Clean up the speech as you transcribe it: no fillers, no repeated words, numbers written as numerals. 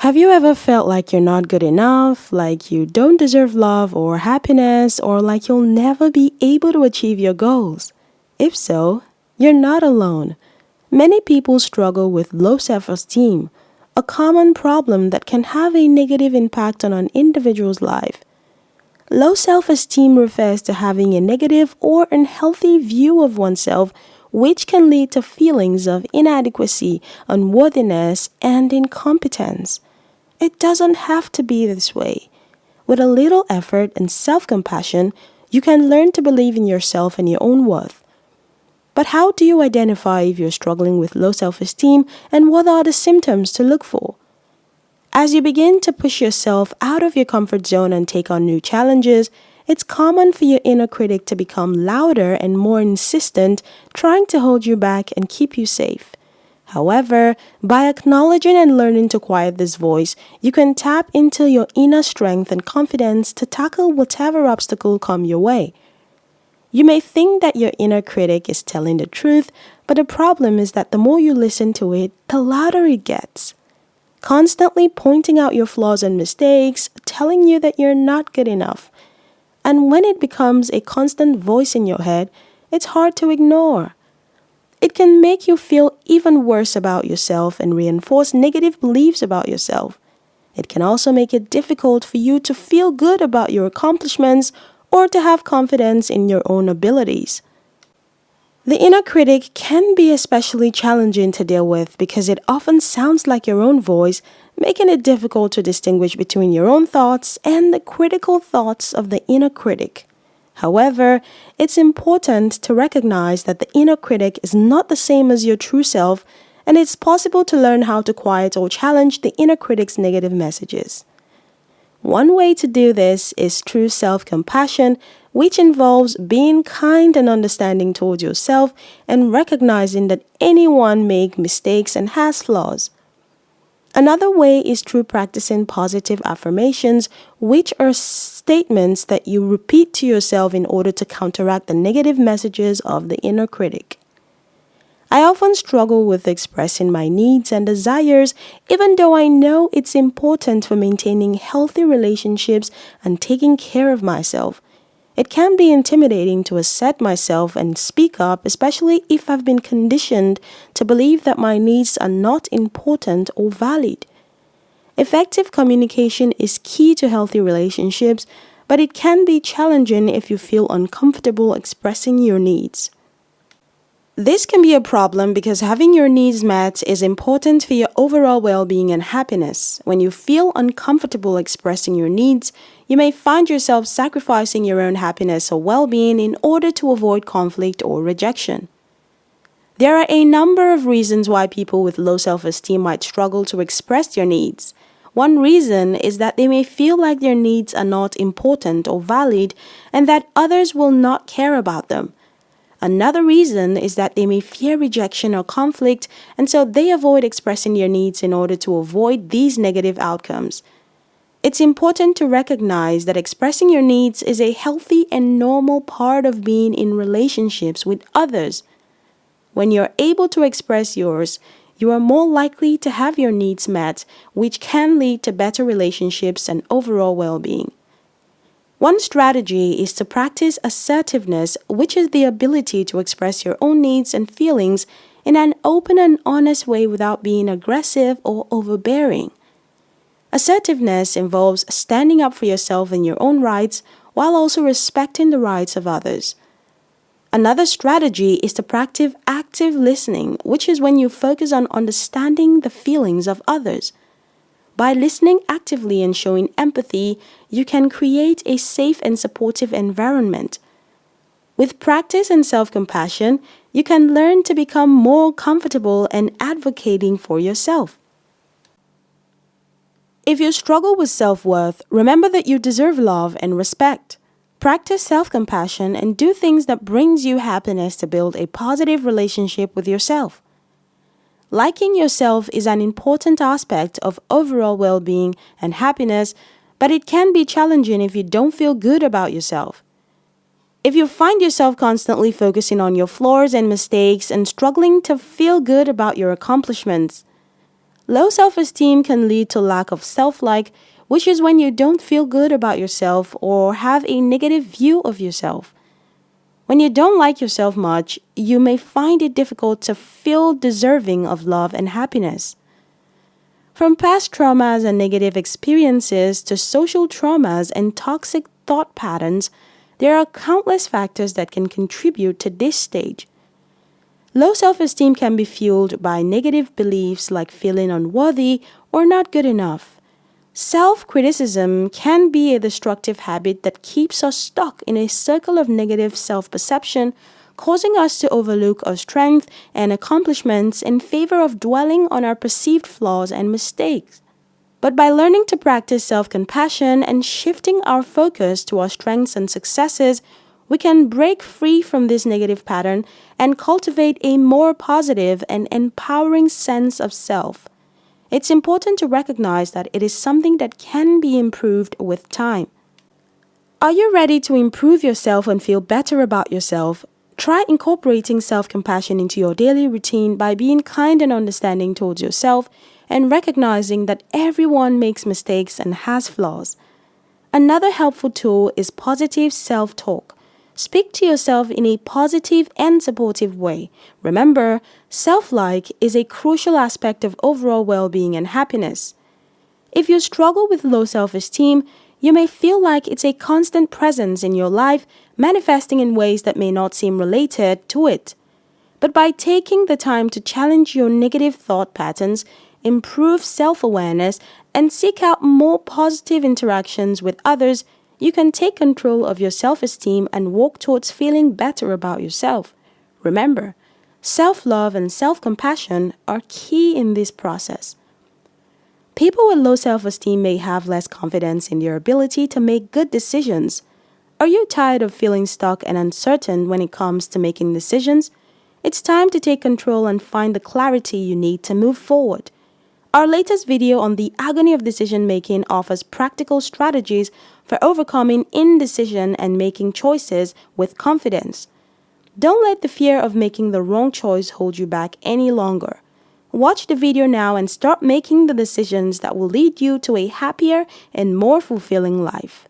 Have you ever felt like you're not good enough, like you don't deserve love or happiness, or like you'll never be able to achieve your goals? If so, you're not alone. Many people struggle with low self-esteem, a common problem that can have a negative impact on an individual's life. Low self-esteem refers to having a negative or unhealthy view of oneself, which can lead to feelings of inadequacy, unworthiness, and incompetence. It doesn't have to be this way. With a little effort and self-compassion, you can learn to believe in yourself and your own worth. But how do you identify if you're struggling with low self-esteem, and what are the symptoms to look for? As you begin to push yourself out of your comfort zone and take on new challenges, it's common for your inner critic to become louder and more insistent, trying to hold you back and keep you safe. However, by acknowledging and learning to quiet this voice, you can tap into your inner strength and confidence to tackle whatever obstacle come your way. You may think that your inner critic is telling the truth, but the problem is that the more you listen to it, the louder it gets. Constantly pointing out your flaws and mistakes, telling you that you're not good enough. And when it becomes a constant voice in your head, it's hard to ignore. It can make you feel even worse about yourself and reinforce negative beliefs about yourself. It can also make it difficult for you to feel good about your accomplishments or to have confidence in your own abilities. The inner critic can be especially challenging to deal with because it often sounds like your own voice, making it difficult to distinguish between your own thoughts and the critical thoughts of the inner critic. However, it's important to recognize that the inner critic is not the same as your true self, and it's possible to learn how to quiet or challenge the inner critic's negative messages. One way to do this is through self-compassion, which involves being kind and understanding towards yourself and recognizing that anyone makes mistakes and has flaws. Another way is through practicing positive affirmations, which are statements that you repeat to yourself in order to counteract the negative messages of the inner critic. I often struggle with expressing my needs and desires, even though I know it's important for maintaining healthy relationships and taking care of myself. It can be intimidating to assert myself and speak up, especially if I've been conditioned to believe that my needs are not important or valid. Effective communication is key to healthy relationships, but it can be challenging if you feel uncomfortable expressing your needs. This can be a problem because having your needs met is important for your overall well-being and happiness. When you feel uncomfortable expressing your needs, you may find yourself sacrificing your own happiness or well-being in order to avoid conflict or rejection. There are a number of reasons why people with low self-esteem might struggle to express their needs. One reason is that they may feel like their needs are not important or valid and that others will not care about them. Another reason is that they may fear rejection or conflict, and so they avoid expressing their needs in order to avoid these negative outcomes. It's important to recognize that expressing your needs is a healthy and normal part of being in relationships with others. When you're able to express yours, you are more likely to have your needs met, which can lead to better relationships and overall well-being. One strategy is to practice assertiveness, which is the ability to express your own needs and feelings in an open and honest way without being aggressive or overbearing. Assertiveness involves standing up for yourself and your own rights while also respecting the rights of others. Another strategy is to practice active listening, which is when you focus on understanding the feelings of others. By listening actively and showing empathy, you can create a safe and supportive environment. With practice and self-compassion, you can learn to become more comfortable and advocating for yourself. If you struggle with self-worth, remember that you deserve love and respect. Practice self-compassion and do things that brings you happiness to build a positive relationship with yourself. Liking yourself is an important aspect of overall well-being and happiness, but it can be challenging if you don't feel good about yourself. If you find yourself constantly focusing on your flaws and mistakes and struggling to feel good about your accomplishments, Low self-esteem can lead to lack of self-like, which is when you don't feel good about yourself or have a negative view of yourself. When you don't like yourself much, you may find it difficult to feel deserving of love and happiness. From past traumas and negative experiences to social traumas and toxic thought patterns, there are countless factors that can contribute to this stage. Low self-esteem can be fueled by negative beliefs like feeling unworthy or not good enough. Self-criticism can be a destructive habit that keeps us stuck in a circle of negative self-perception, causing us to overlook our strengths and accomplishments in favor of dwelling on our perceived flaws and mistakes. But by learning to practice self-compassion and shifting our focus to our strengths and successes, we can break free from this negative pattern and cultivate a more positive and empowering sense of self. It's important to recognize that it is something that can be improved with time. Are you ready to improve yourself and feel better about yourself? Try incorporating self-compassion into your daily routine by being kind and understanding towards yourself and recognizing that everyone makes mistakes and has flaws. Another helpful tool is positive self-talk. Speak to yourself in a positive and supportive way. Remember, self-like is a crucial aspect of overall well-being and happiness. If you struggle with low self-esteem, you may feel like it's a constant presence in your life, manifesting in ways that may not seem related to it. But by taking the time to challenge your negative thought patterns, improve self-awareness, and seek out more positive interactions with others, you can take control of your self-esteem and walk towards feeling better about yourself. Remember, self-love and self-compassion are key in this process. People with low self-esteem may have less confidence in their ability to make good decisions. Are you tired of feeling stuck and uncertain when it comes to making decisions? It's time to take control and find the clarity you need to move forward. Our latest video on the agony of decision-making offers practical strategies for overcoming indecision and making choices with confidence. Don't let the fear of making the wrong choice hold you back any longer. Watch the video now and start making the decisions that will lead you to a happier and more fulfilling life.